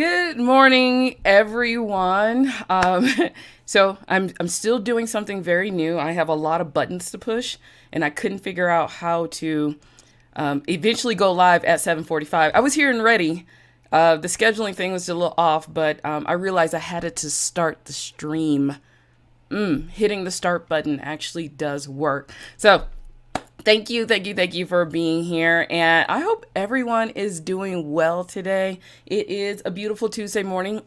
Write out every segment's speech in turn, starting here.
Good morning, everyone. So I'm still doing something very new. I have a lot of buttons to push, and I couldn't figure out how to eventually go live at 7:45. I was here and ready. The scheduling thing was a little off, but I realized I had it to start the stream. Hitting the start button actually does work. So thank you for being here. And I hope everyone is doing well today. It is a beautiful Tuesday morning.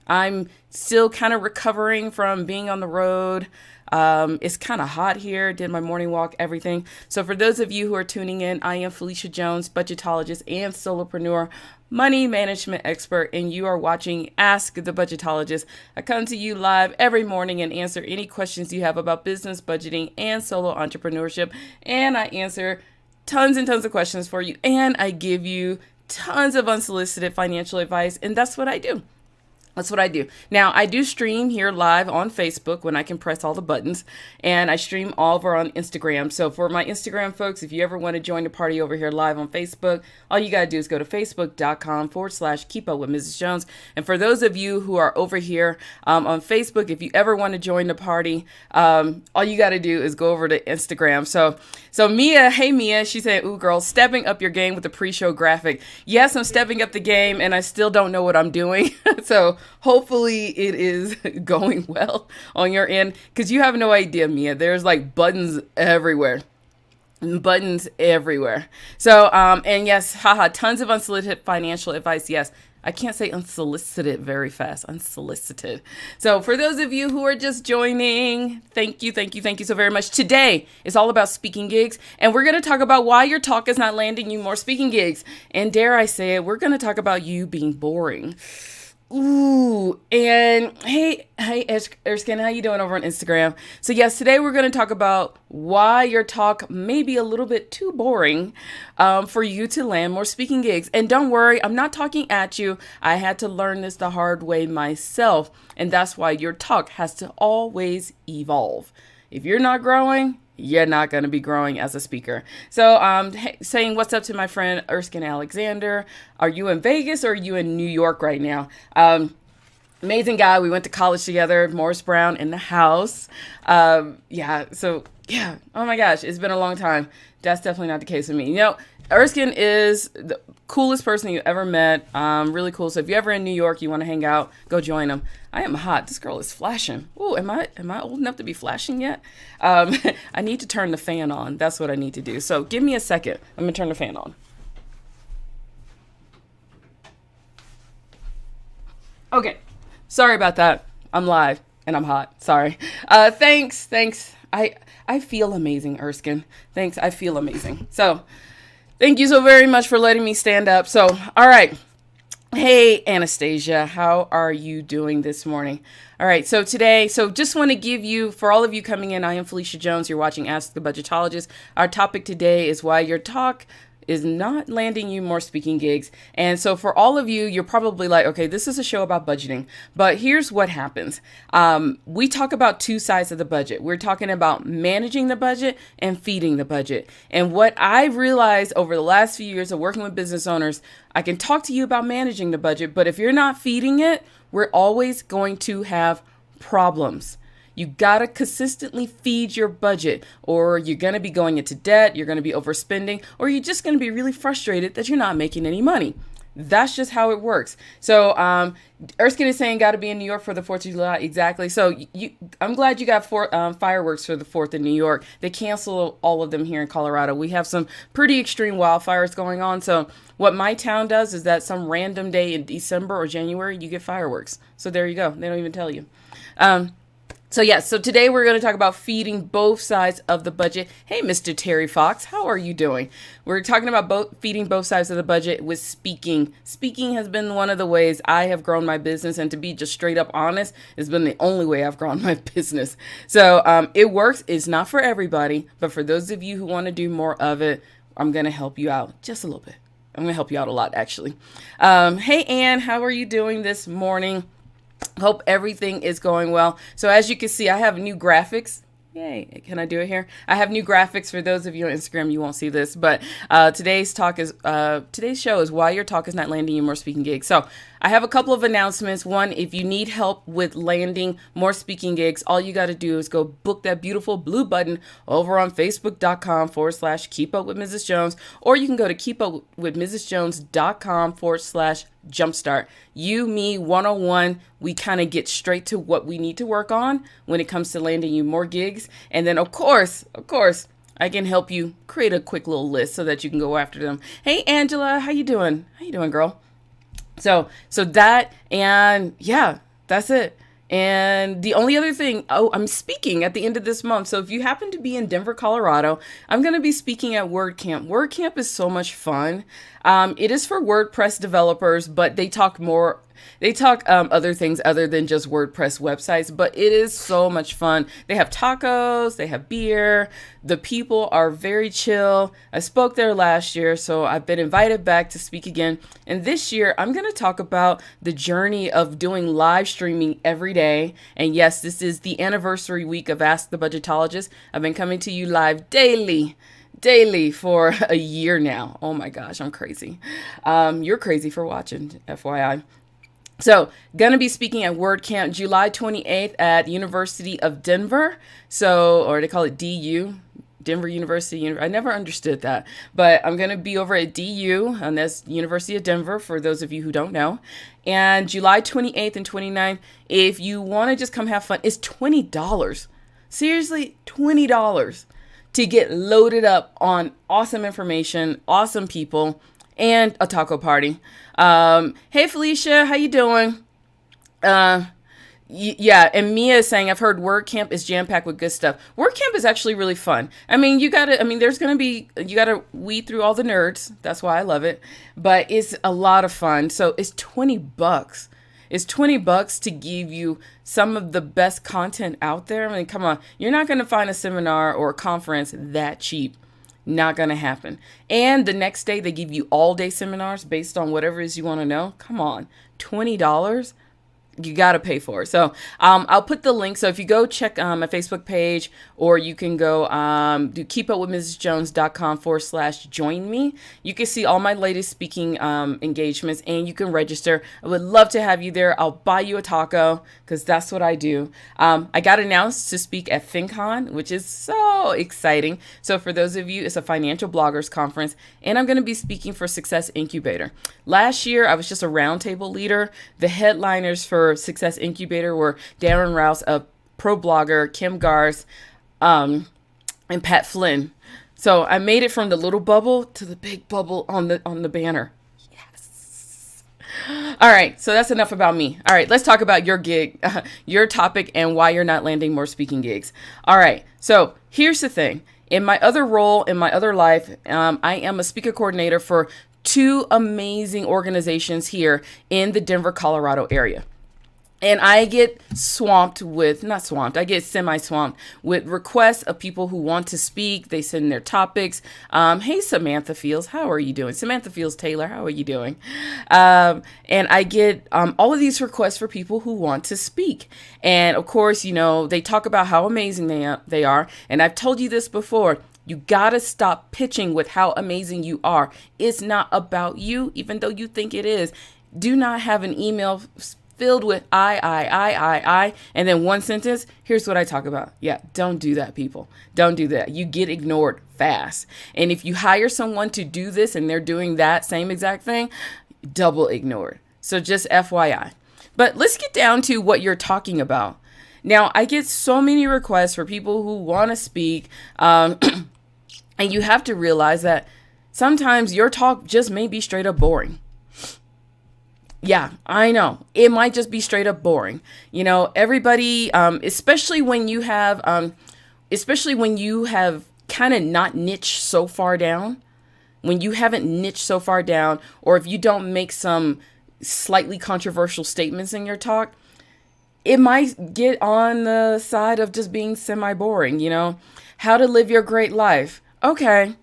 I'm still kind of recovering from being on the road. It's kind of hot here. Did my morning walk, everything. So for those of you who are tuning in, I am Phylecia Jones, budgetologist and solopreneur, money management expert, and you are watching Ask the Budgetologist. I come to you live every morning and answer any questions you have about business, budgeting, and solo entrepreneurship. And I answer tons and tons of questions for you, and I give you tons of unsolicited financial advice, and that's what I do. That's what I do. Now, I do stream here live on Facebook when I can press all the buttons, and I stream all over on Instagram. So for my Instagram folks, if you ever want to join the party over here live on Facebook, all you got to do is go to facebook.com/keep up with Mrs. Jones. And for those of you who are over here on Facebook, if you ever want to join the party, all you got to do is go over to Instagram. So Mia, hey Mia, she said, "Ooh girl, stepping up your game with the pre-show graphic." Yes, I'm stepping up the game, and I still don't know what I'm doing. So hopefully it is going well on your end, because you have no idea, Mia. There's like buttons everywhere. Buttons everywhere. So, and yes, haha, tons of unsolicited financial advice. Yes, I can't say unsolicited very fast. Unsolicited. So for those of you who are just joining, thank you so very much. Today is all about speaking gigs, and we're going to talk about why your talk is not landing you more speaking gigs. And dare I say it, we're going to talk about you being boring. Ooh, and hey, Erskine, how you doing over on Instagram? So yes, today we're going to talk about why your talk may be a little bit too boring for you to land more speaking gigs. And don't worry, I'm not talking at you. I had to learn this the hard way myself, and that's why your talk has to always evolve. If you're not growing, you're not going to be growing as a speaker. So saying what's up to my friend Erskine Alexander. Are you in Vegas or are you in New York right now? Amazing guy. We went to college together. Morris Brown in the house. Yeah. Oh my gosh. It's been a long time. That's definitely not the case with me. You know, Erskine is the coolest person you ever met. Really cool. So if you're ever in New York, you want to hang out, go join him. I am hot. This girl is flashing. Ooh, am I old enough to be flashing yet? I need to turn the fan on. That's what I need to do. So give me a second. I'm going to turn the fan on. Okay. Sorry about that. I'm live and I'm hot. Sorry. Thanks. I feel amazing, Erskine. Thanks. I feel amazing. So thank you so very much for letting me stand up. So, all right. Hey, Anastasia, how are you doing this morning? All right, so today, just want to give you, for all of you coming in, I am Phylecia Jones. You're watching Ask the Budgetologist. Our topic today is why your talk is not landing you more speaking gigs. And so for all of you, you're probably like, okay, this is a show about budgeting, but here's what happens. We talk about two sides of the budget. We're talking about managing the budget and feeding the budget. And what I've realized over the last few years of working with business owners, I can talk to you about managing the budget, but if you're not feeding it, we're always going to have problems. You gotta consistently feed your budget, or you're gonna be going into debt, you're gonna be overspending, or you're just gonna be really frustrated that you're not making any money. That's just how it works. So Erskine is saying gotta be in New York for the 4th of July. Exactly. So I'm glad you got fireworks for the 4th in New York. They cancel all of them here in Colorado. We have some pretty extreme wildfires going on. So what my town does is that some random day in December or January, you get fireworks. So there you go. They don't even tell you. So today we're going to talk about feeding both sides of the budget. Hey, Mr. Terry Fox, how are you doing? We're talking about feeding both sides of the budget with speaking. Speaking has been one of the ways I have grown my business, and to be just straight up honest, it's been the only way I've grown my business. So it works. It's not for everybody, but for those of you who want to do more of it, I'm going to help you out just a little bit. I'm going to help you out a lot, actually. Hey, Ann, how are you doing this morning? Hope everything is going well. So as you can see, I have new graphics. Yay. Can I do it here? I have new graphics for those of you on Instagram. You won't see this, but today's show is why your talk is not landing you more speaking gigs. So I have a couple of announcements. One, if you need help with landing more speaking gigs, all you got to do is go book that beautiful blue button over on facebook.com/keep up with Mrs. Jones, or you can go to keepupwithmrsjones.com/jumpstart. You, me, 101. We kind of get straight to what we need to work on when it comes to landing you more gigs. And then of course, I can help you create a quick little list so that you can go after them. Hey, Angela, how you doing? How you doing, girl? So that, and yeah, that's it. And the only other thing, I'm speaking at the end of this month. So if you happen to be in Denver, Colorado, I'm going to be speaking at WordCamp. WordCamp is so much fun. It is for WordPress developers, but they talk other things other than just WordPress websites, but it is so much fun. They have tacos, they have beer. The people are very chill. I spoke there last year, so I've been invited back to speak again. And this year, I'm going to talk about the journey of doing live streaming every day. And yes, this is the anniversary week of Ask the Budgetologist. I've been coming to you live daily for a year now. Oh my gosh, I'm crazy. You're crazy for watching, FYI. So, gonna be speaking at WordCamp July 28th at University of Denver. Or they call it DU, Denver University. I never understood that, but I'm gonna be over at DU, and that's University of Denver for those of you who don't know. And July 28th and 29th, if you want to just come have fun, it's $20. Seriously, $20 to get loaded up on awesome information, awesome people, and a taco party. Hey Phylecia, how you doing? Yeah, and Mia is saying, I've heard WordCamp is jam-packed with good stuff. WordCamp is actually really fun. You gotta weed through all the nerds. That's why I love it. But it's a lot of fun. So it's $20. It's $20 to give you some of the best content out there. Come on, you're not gonna find a seminar or a conference that cheap. Not going to happen. And the next day they give you all day seminars based on whatever it is you want to know. Come on, $20. You got to pay for it. So I'll put the link. So if you go check my Facebook page, or you can go do keepupwithmrsjones.com/join me. You can see all my latest speaking engagements, and you can register. I would love to have you there. I'll buy you a taco because that's what I do. I got announced to speak at FinCon, which is so exciting. So for those of you, it's a financial bloggers conference, and I'm going to be speaking for Success Incubator. Last year, I was just a roundtable leader. The headliners for Success Incubator were Darren Rouse, a pro blogger, Kim Garth, and Pat Flynn. So I made it from the little bubble to the big bubble on the banner. Yes. All right, so that's enough about me. All right, let's talk about your gig, your topic, and why you're not landing more speaking gigs. All right, so here's the thing. In my other role, in my other life, I am a speaker coordinator for two amazing organizations here in the Denver, Colorado area. And I get I get semi-swamped with requests of people who want to speak. They send their topics. Hey, Samantha Fields, how are you doing? Samantha Fields Taylor, how are you doing? And I get all of these requests for people who want to speak. And of course, they talk about how amazing they are. And I've told you this before. You gotta stop pitching with how amazing you are. It's not about you, even though you think it is. Do not have an email filled with I, and then one sentence. Here's what I talk about. Yeah, don't do that, people. Don't do that. You get ignored fast. And if you hire someone to do this and they're doing that same exact thing, double ignored. So just FYI. But let's get down to what you're talking about. Now, I get so many requests for people who want to speak, and you have to realize that sometimes your talk just may be straight up boring. Yeah, I know. It might just be straight up boring. Everybody, especially when you have kind of not niched so far down, when you haven't niched so far down, or if you don't make some slightly controversial statements in your talk, it might get on the side of just being semi-boring, How to live your great life. Okay.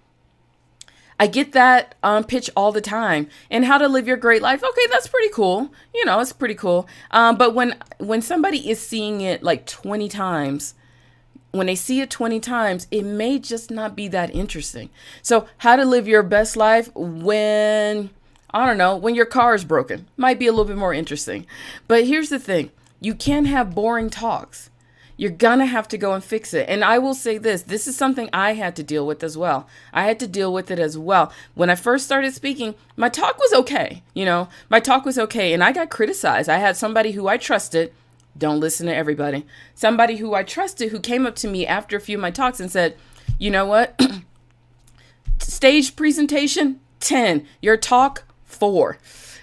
I get that pitch all the time. And how to live your great life. Okay, that's pretty cool. It's pretty cool. But when somebody is seeing it like 20 times, when they see it 20 times, it may just not be that interesting. So how to live your best life when, I don't know, when your car is broken might be a little bit more interesting. But here's the thing. You can't have boring talks. You're gonna have to go and fix it. And I will say this is something I had to deal with as well. I had to deal with it as well. When I first started speaking, my talk was okay. My talk was okay. And I got criticized. I had somebody who I trusted. Don't listen to everybody. Somebody who I trusted who came up to me after a few of my talks and said, you know what? Stage presentation, 10. Your talk, 4.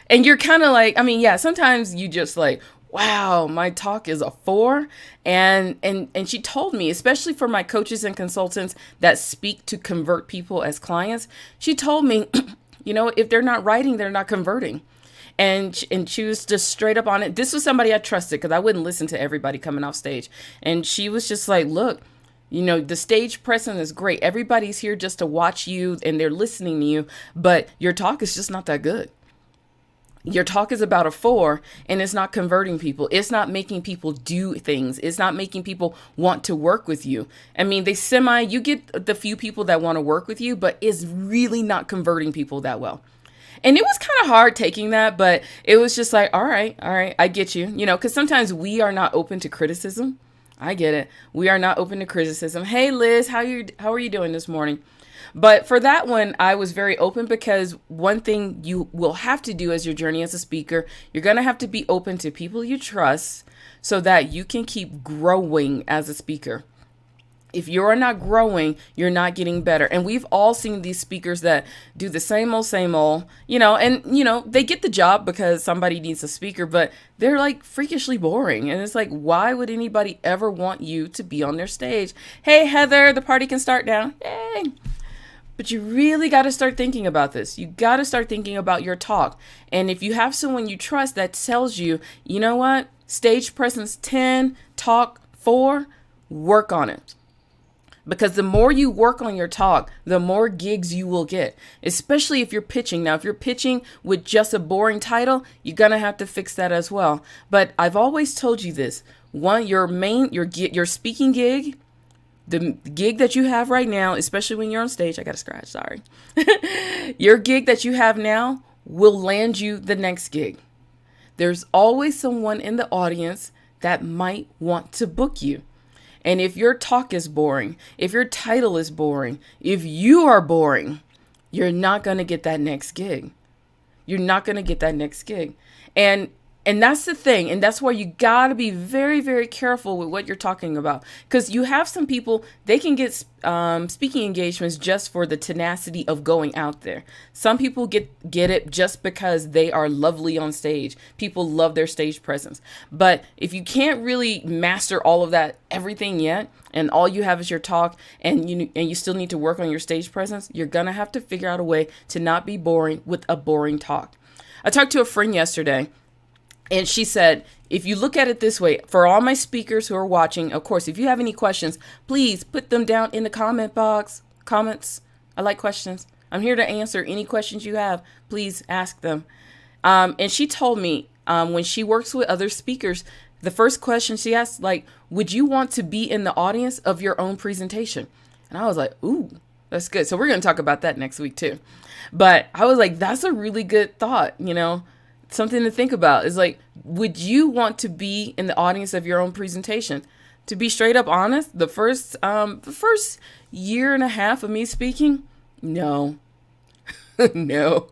And you're kind of like, sometimes you just like, wow, my talk is a 4. And she told me, especially for my coaches and consultants that speak to convert people as clients, she told me, if they're not writing, they're not converting. And she was just straight up on it. This was somebody I trusted because I wouldn't listen to everybody coming off stage. And she was just like, look, the stage presence is great. Everybody's here just to watch you and they're listening to you, but your talk is just not that good. Your talk is about a 4 and it's not converting people. It's not making people do things. It's not making people want to work with you. You get the few people that want to work with you, but it's really not converting people that well. And it was kind of hard taking that, but it was just like, all right, I get you, because sometimes we are not open to criticism. I get it. We are not open to criticism. Hey, Liz, how are you doing this morning? But for that one, I was very open because one thing you will have to do as your journey as a speaker, you're going to have to be open to people you trust so that you can keep growing as a speaker. If you're not growing, you're not getting better. And we've all seen these speakers that do the same old, they get the job because somebody needs a speaker, but they're like freakishly boring. And it's like, why would anybody ever want you to be on their stage? Hey, Heather, the party can start now. Yay. But you really got to start thinking about this. You got to start thinking about your talk. And if you have someone you trust that tells you, you know what, stage presence 10, talk 4, work on it. Because the more you work on your talk, the more gigs you will get, especially if you're pitching. Now, if you're pitching with just a boring title, you're going to have to fix that as well. But I've always told you this. One, your speaking gig, the gig that you have right now, especially when you're on stage, I got to scratch, sorry. Your gig that you have now will land you the next gig. There's always someone in the audience that might want to book you. And if your talk is boring, if your title is boring, if you are boring, you're not going to get that next gig. You're not going to get that next gig. And that's the thing. And that's why you got to be very, very careful with what you're talking about. Because you have some people, they can get speaking engagements just for the tenacity of going out there. Some people get it just because they are lovely on stage. People love their stage presence. But if you can't really master all of that, everything yet, and all you have is your talk, and you still need to work on your stage presence, you're going to have to figure out a way to not be boring with a boring talk. I talked to a friend yesterday. And she said, if you look at it this way, for all my speakers who are watching, of course, if you have any questions, please put them down in the comment box. Comments. I like questions. I'm here to answer any questions you have. Please ask them. And she told me when she works with other speakers, the first question she asked, would you want to be in the audience of your own presentation? And I was like, ooh, that's good. So we're going to talk about that next week too. But I was like, that's a really good thought, Something to think about is would you want to be in the audience of your own presentation? To be straight up honest, the first year and a half of me speaking, no, no.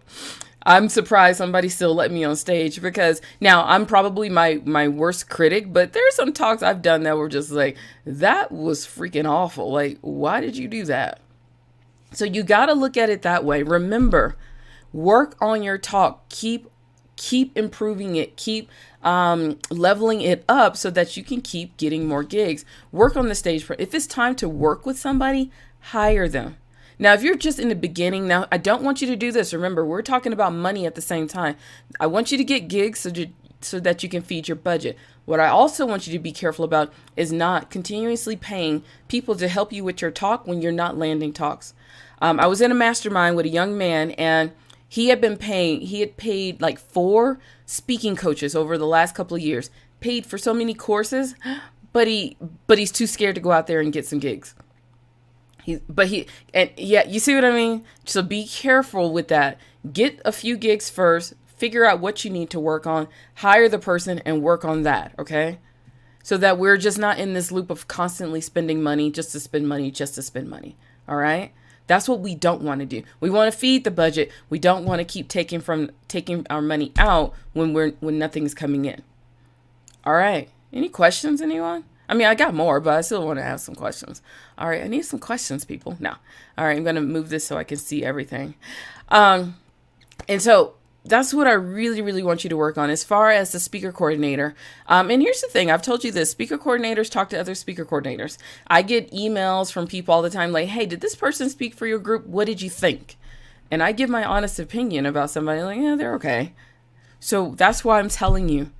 I'm surprised somebody still let me on stage because now I'm probably my worst critic, but there's some talks I've done that were just that was freaking awful. Why did you do that? So you got to look at it that way. Remember, work on your talk. Keep improving it, keep leveling it up so that you can keep getting more gigs. Work on the stage. If it's time to work with somebody, hire them. Now, if you're just in the beginning, now I don't want you to do this. Remember, we're talking about money at the same time. I want you to get gigs so that you can feed your budget. What I also want you to be careful about is not continuously paying people to help you with your talk when you're not landing talks. I was in a mastermind with a young man, and he had paid 4 speaking coaches over the last couple of years, paid for so many courses, but he's too scared to go out there and get some gigs. You see what I mean? So be careful with that. Get a few gigs first, figure out what you need to work on, hire the person and work on that. Okay. So that we're just not in this loop of constantly spending money just to spend money, just to spend money. All right. That's what we don't want to do. We want to feed the budget. We don't want to keep taking our money out when nothing's coming in. All right. Any questions, anyone? I mean, I got more, but I still want to ask some questions. All right. I need some questions, people. No. All right. I'm going to move this so I can see everything. And so that's what I really, really want you to work on as far as the speaker coordinator. And here's the thing. I've told you this. Speaker coordinators talk to other speaker coordinators. I get emails from people all the time like, hey, did this person speak for your group? What did you think? And I give my honest opinion about somebody like, yeah, they're okay. So that's why I'm telling you.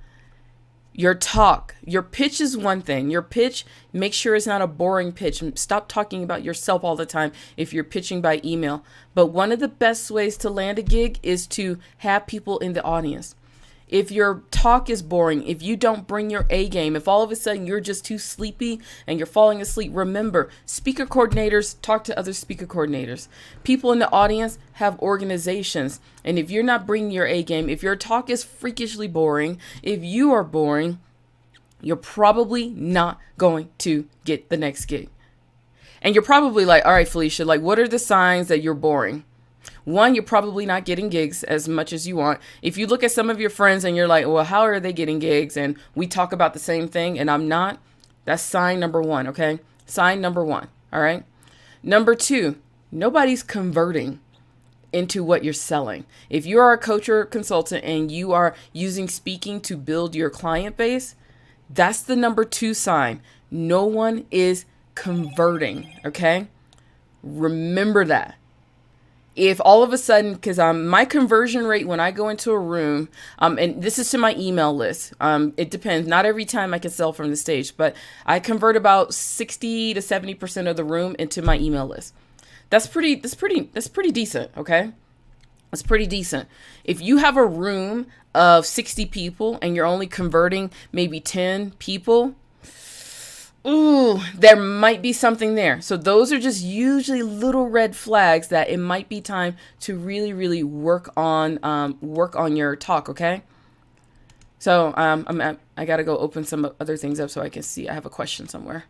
Your talk, your pitch is one thing. Your pitch, make sure it's not a boring pitch. Stop talking about yourself all the time if you're pitching by email. But one of the best ways to land a gig is to have people in the audience. If your talk is boring, if you don't bring your A game, if all of a sudden you're just too sleepy and you're falling asleep, remember, speaker coordinators talk to other speaker coordinators. People in the audience have organizations. And if you're not bringing your A game, if your talk is freakishly boring, if you are boring, you're probably not going to get the next gig. And you're probably like, all right, Phylecia, like, what are the signs that you're boring? One, you're probably not getting gigs as much as you want. If you look at some of your friends and you're like, well, how are they getting gigs? And we talk about the same thing and I'm not. That's sign number one. Okay. Sign number one. All right. Number two, nobody's converting into what you're selling. If you are a coach or consultant and you are using speaking to build your client base, that's the number two sign. No one is converting. Okay. Remember that. If all of a sudden, because my conversion rate when I go into a room, and this is to my email list, it depends. Not every time I can sell from the stage, but I convert about 60 to 70% of the room into my email list. That's pretty decent. Okay. That's pretty decent. If you have a room of 60 people and you're only converting maybe 10 people, ooh, there might be something there. So those are just usually little red flags that it might be time to really, really work on your talk. Okay. So I got to go open some other things up so I can see. I have a question somewhere.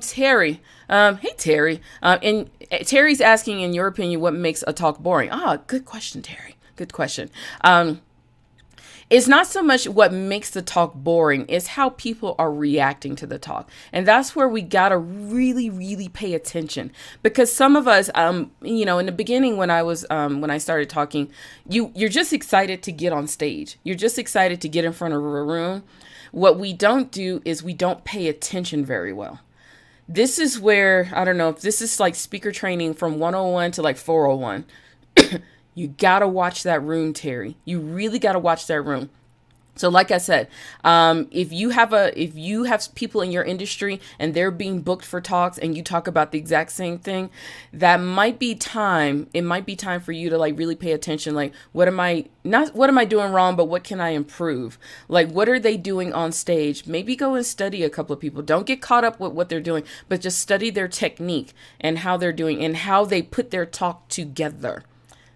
Terry. Hey, Terry. And Terry's asking, in your opinion, what makes a talk boring? Good question, Terry. Good question. It's not so much what makes the talk boring, it's how people are reacting to the talk. And that's where we got to really, really pay attention, because some of us, in the beginning when I started talking, you're just excited to get on stage. You're just excited to get in front of a room. What we don't do is we don't pay attention very well. This is where, I don't know if this is like speaker training from 101 to like 401. You got to watch that room, Terry. You really got to watch that room. So like I said, if you have people in your industry and they're being booked for talks and you talk about the exact same thing, that might be time. It might be time for you to like really pay attention. Like, what am I doing wrong, but what can I improve? Like, what are they doing on stage? Maybe go and study a couple of people. Don't get caught up with what they're doing, but just study their technique and how they're doing and how they put their talk together.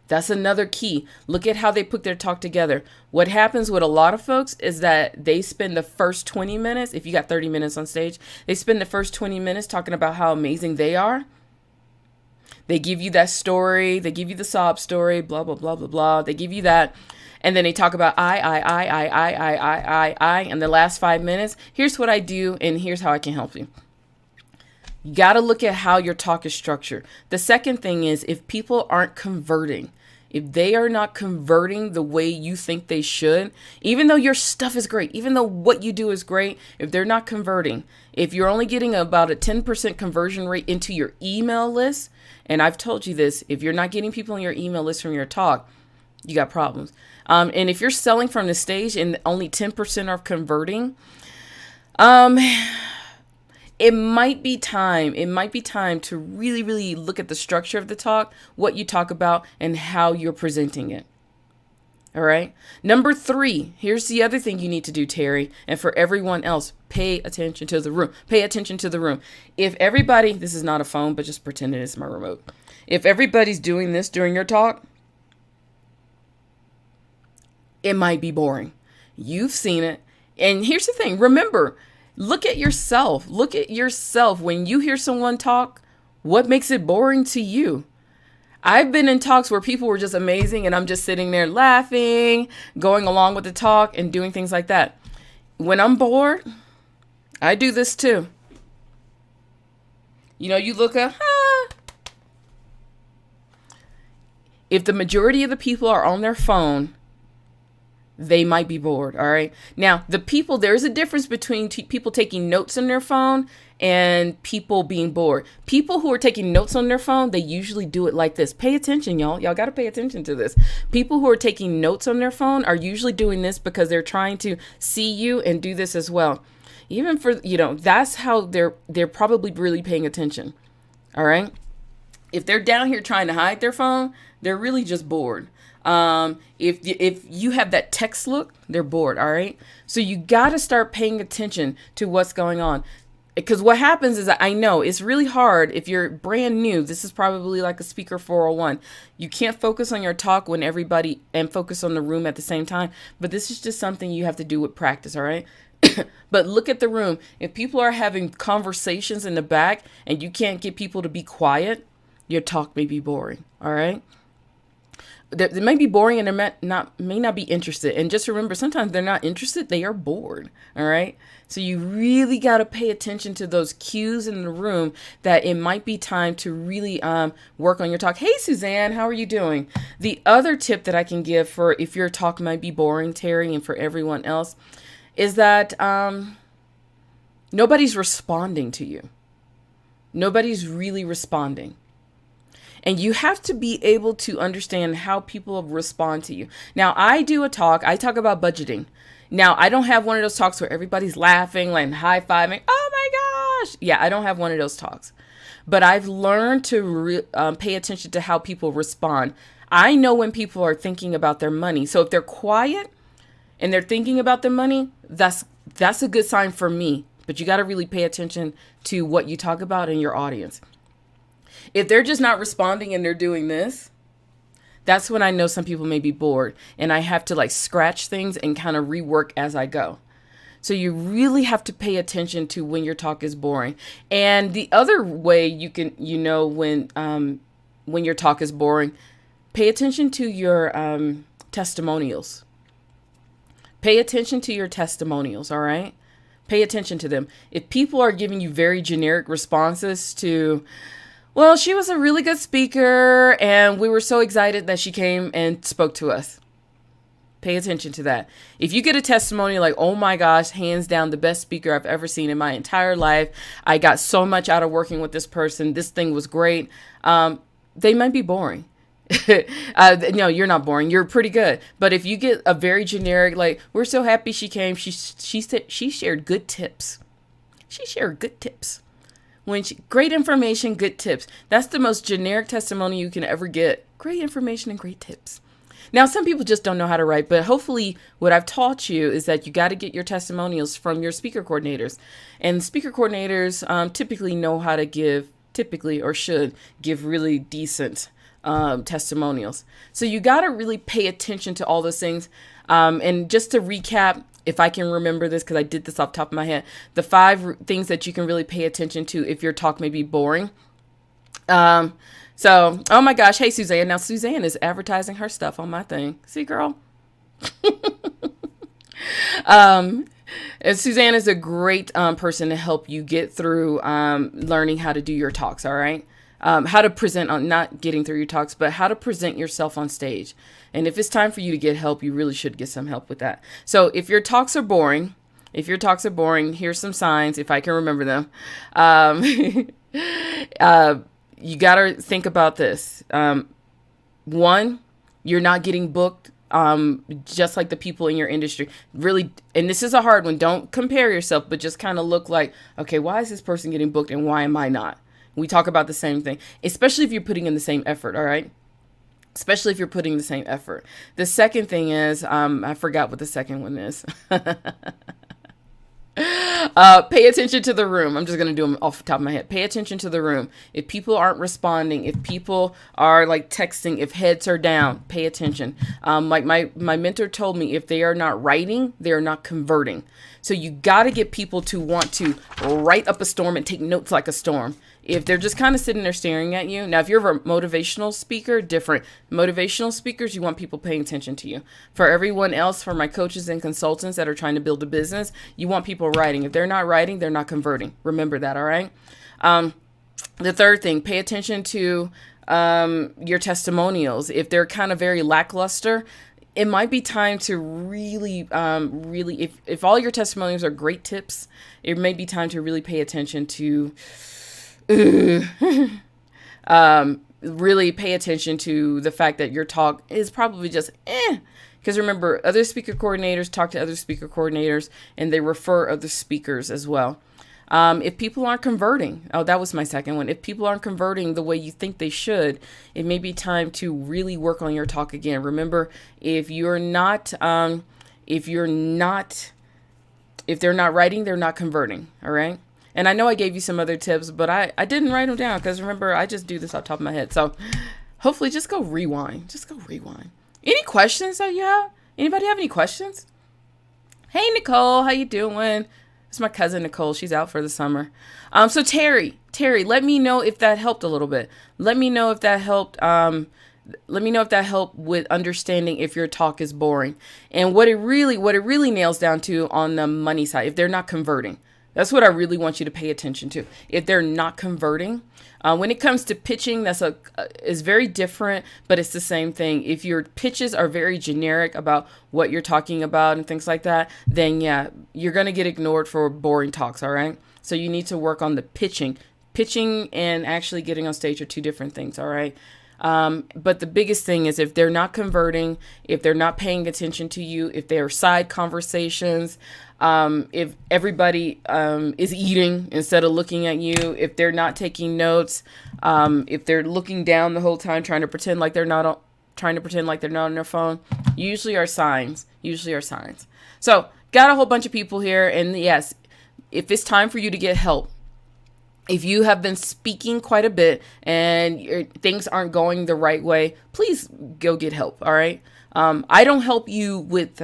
That's another key. Look at how they put their talk together. What happens with a lot of folks is that they spend the first 20 minutes, if you got 30 minutes on stage, they spend the first 20 minutes talking about how amazing they are. They give you that story. They give you the sob story, blah, blah, blah, blah, blah. They give you that. And then they talk about I, and the last 5 minutes, here's what I do and here's how I can help you. You got to look at how your talk is structured. The second thing is, if people aren't converting, if they are not converting the way you think they should, even though your stuff is great, even though what you do is great, if they're not converting, if you're only getting about a 10% conversion rate into your email list, and I've told you this, if you're not getting people on your email list from your talk, you got problems. And if you're selling from the stage and only 10% are converting, it might be time to really, really look at the structure of the talk, what you talk about, and how you're presenting it. All right. Number 3, here's the other thing you need to do, Terry, and for everyone else, pay attention to the room. Pay attention to the room. If everybody, this is not a phone, but just pretend it is my remote. If everybody's doing this during your talk, it might be boring. You've seen it. And here's the thing. Remember, look at yourself. Look at yourself. When you hear someone talk, what makes it boring to you? I've been in talks where people were just amazing and I'm just sitting there laughing, going along with the talk and doing things like that. When I'm bored, I do this too. You look up, if the majority of the people are on their phone, they might be bored. All right. Now, there's a difference between people taking notes on their phone and people being bored. People who are taking notes on their phone, they usually do it like this. Pay attention, y'all. Y'all got to pay attention to this. People who are taking notes on their phone are usually doing this because they're trying to see you and do this as well. Even for, that's how they're probably really paying attention. All right. If they're down here trying to hide their phone, they're really just bored. If you have that text look, they're bored. All right. So you got to start paying attention to what's going on. Because what happens is that I know it's really hard if you're brand new. This is probably like a speaker 401. You can't focus on your talk when everybody and focus on the room at the same time. But this is just something you have to do with practice. All right. But look at the room. If people are having conversations in the back and you can't get people to be quiet, your talk may be boring. All right. They may be boring and they may not be interested. And just remember, sometimes they're not interested. They are bored. All right. So you really got to pay attention to those cues in the room that it might be time to really work on your talk. Hey, Suzanne, how are you doing? The other tip that I can give for if your talk might be boring, Terry, and for everyone else is that nobody's responding to you. Nobody's really responding. And you have to be able to understand how people respond to you. Now, I talk about budgeting. Now, I don't have one of those talks where everybody's laughing and high-fiving. Oh my gosh. Yeah, I don't have one of those talks. But I've learned to pay attention to how people respond. I know when people are thinking about their money. So if they're quiet and they're thinking about their money, that's a good sign for me. But you got to really pay attention to what you talk about in your audience. If they're just not responding and they're doing this, that's when I know some people may be bored and I have to scratch things and kind of rework as I go. So you really have to pay attention to when your talk is boring. And the other way you can, when your talk is boring, pay attention to your testimonials. Pay attention to your testimonials. All right. Pay attention to them. If people are giving you very generic responses to, well, she was a really good speaker and we were so excited that she came and spoke to us. Pay attention to that. If you get a testimony like, oh my gosh, hands down, the best speaker I've ever seen in my entire life. I got so much out of working with this person. This thing was great. They might be boring. No, you're not boring. You're pretty good. But if you get a very generic, like, we're so happy she came. She shared good tips. She shared good tips. Great information, good tips. That's the most generic testimony you can ever get. Great information and great tips. Now, some people just don't know how to write, but hopefully what I've taught you is that you got to get your testimonials from your speaker coordinators. And speaker coordinators typically know how to give, or should give really decent testimonials. So you got to really pay attention to all those things. And just to recap, if I can remember this, because I did this off the top of my head, the 5 things that you can really pay attention to if your talk may be boring. So, oh my gosh. Hey, Suzanne. Now, Suzanne is advertising her stuff on my thing. See, girl? And Suzanne is a great person to help you get through learning how to do your talks, all right? How to present on not getting through your talks, but how to present yourself on stage. And if it's time for you to get help, you really should get some help with that. So if your talks are boring, here's some signs, if I can remember them. You got to think about this. 1, you're not getting booked. Just like the people in your industry really, and this is a hard one. Don't compare yourself, but just kind of look like, okay, why is this person getting booked and why am I not? We talk about the same thing, especially if you're putting in the same effort. All right. especially if you're putting the same effort. The second thing is, I forgot what the second one is. Pay attention to the room. I'm just going to do them off the top of my head. Pay attention to the room. If people aren't responding, if people are like texting, if heads are down, pay attention. Like my mentor told me, if they are not writing, they are not converting. So you got to get people to want to write up a storm and take notes like a storm. If they're just kind of sitting there staring at you. Now, if you're a motivational speaker, different. Motivational speakers, you want people paying attention to you. For everyone else, for my coaches and consultants that are trying to build a business, you want people writing. If they're not writing, they're not converting. Remember that, all right? The third thing, pay attention to your testimonials. If they're kind of very lackluster, it might be time to really, if all your testimonials are great tips, it may be time to really pay attention to really pay attention to the fact that your talk is probably just because remember, other speaker coordinators talk to other speaker coordinators and they refer other speakers as well. If people aren't converting, that was my second one. If people aren't converting the way you think they should, it may be time to really work on your talk again. Remember, if they're not writing, they're not converting. All right. And I know I gave you some other tips, but I didn't write them down because remember, I just do this off the top of my head. So hopefully just go rewind. Any questions that you have? Anybody have any questions? Hey, Nicole, how you doing? It's my cousin, Nicole. She's out for the summer. So Terry, let me know if that helped a little bit. Let me know if that helped. Let me know if that helped with understanding if your talk is boring and what it really nails down to on the money side. If they're not converting. That's what I really want you to pay attention to. If they're not converting, when it comes to pitching, is very different, but it's the same thing. If your pitches are very generic about what you're talking about and things like that, then yeah, you're going to get ignored for boring talks. All right. So you need to work on the pitching. Pitching and actually getting on stage are two different things. All right. But the biggest thing is if they're not converting, if they're not paying attention to you, if they're side conversations, if everybody is eating instead of looking at you, if they're not taking notes, if they're looking down the whole time trying to pretend like they're not on their phone, usually are signs. So got a whole bunch of people here, and yes, if it's time for you to get help, if you have been speaking quite a bit and things aren't going the right way, please go get help. All right. I don't help you with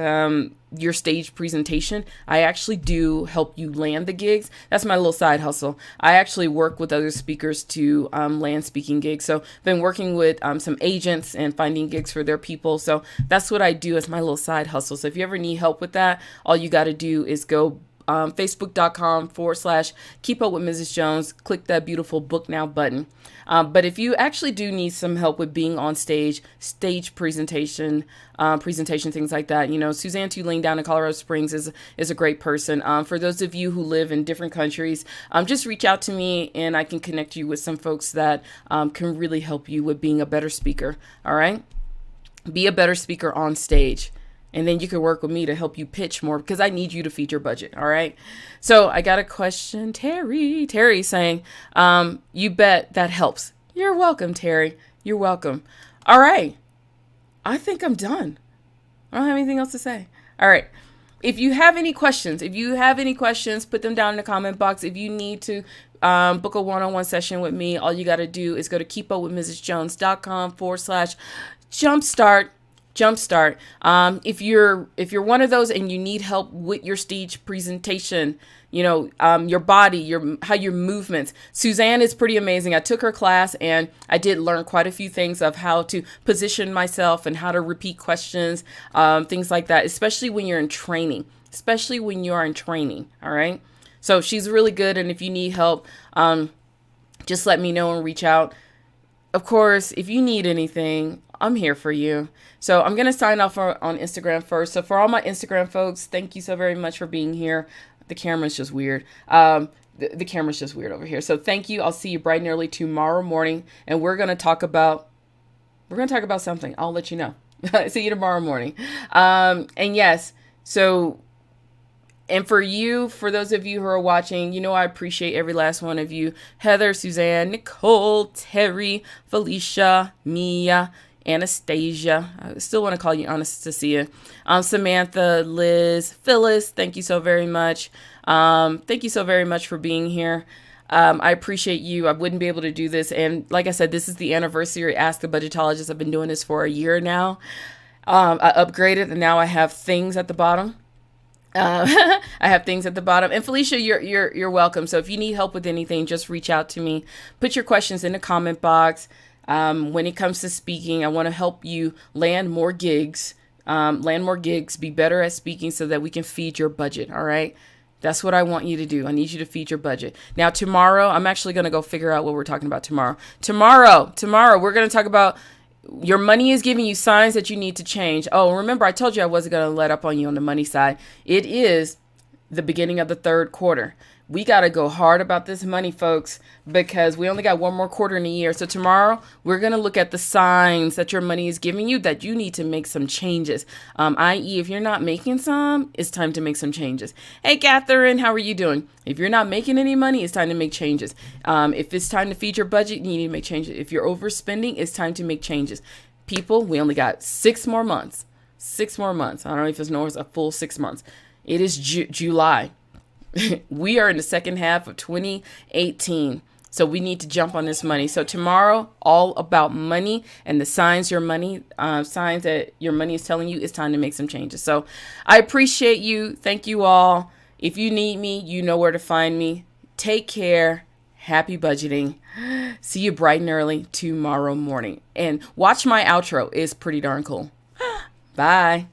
your stage presentation. I actually do help you land the gigs. That's my little side hustle. I actually work with other speakers to land speaking gigs. So I've been working with some agents and finding gigs for their people. So that's what I do as my little side hustle. So if you ever need help with that, all you got to do is go facebook.com/keep up with Mrs. Jones. Click that beautiful book now button. But if you actually do need some help with being on stage presentation, things like that, Suzanne Tulane down in Colorado Springs is a great person. For those of you who live in different countries, just reach out to me and I can connect you with some folks that can really help you with being a better speaker. All right. Be a better speaker on stage. And then you can work with me to help you pitch more because I need you to feed your budget. All right. So I got a question. Terry saying, you bet that helps. You're welcome, Terry. You're welcome. All right. I think I'm done. I don't have anything else to say. All right. If you have any questions, put them down in the comment box. If you need to book a one-on-one session with me, all you got to do is go to keepupwithmrsjones.com/jumpstart. If you're one of those and you need help with your stage presentation, your body, how your movements, Suzanne is pretty amazing. I took her class and I did learn quite a few things of how to position myself and how to repeat questions, things like that, especially when you're in training, All right. So she's really good. And if you need help, just let me know and reach out. Of course, if you need anything, I'm here for you. So I'm going to sign off on Instagram first. So for all my Instagram folks, thank you so very much for being here. The camera's just weird. The camera's just weird over here. So thank you. I'll see you bright and early tomorrow morning. And we're going to talk about something. I'll let you know. See you tomorrow morning. And yes, so, and for those of you who are watching, I appreciate every last one of you. Heather, Suzanne, Nicole, Terry, Phylecia, Mia, Anastasia, I still want to call you Anastasia, Samantha, Liz, Phyllis, thank you so very much. Thank you so very much for being here. I appreciate you. I wouldn't be able to do this. And like I said, this is the anniversary. Ask the Budgetologist. I've been doing this for a year now. I upgraded and now I have things at the bottom. I have things at the bottom. And Phylecia, you're welcome. So if you need help with anything, just reach out to me. Put your questions in the comment box. When it comes to speaking, I want to help you land more gigs. Be better at speaking so that we can feed your budget. All right. That's what I want you to do. I need you to feed your budget. Now, tomorrow, I'm actually going to go figure out what we're talking about tomorrow. Tomorrow, we're going to talk about your money is giving you signs that you need to change. Oh, remember, I told you I wasn't going to let up on you on the money side. It is the beginning of the third quarter. We got to go hard about this money, folks, because we only got one more quarter in a year. So tomorrow, we're going to look at the signs that your money is giving you that you need to make some changes. I.e., if you're not making some, it's time to make some changes. Hey, Catherine, how are you doing? If you're not making any money, it's time to make changes. If it's time to feed your budget, you need to make changes. If you're overspending, it's time to make changes. People, we only got 6 more months. 6 more months. I don't know if it's a full 6 months. It is July. We are in the second half of 2018. So we need to jump on this money. So tomorrow, all about money and the signs signs that your money is telling you it's time to make some changes. So I appreciate you. Thank you all. If you need me, you know where to find me. Take care. Happy budgeting. See you bright and early tomorrow morning. And watch my outro. It's pretty darn cool. Bye.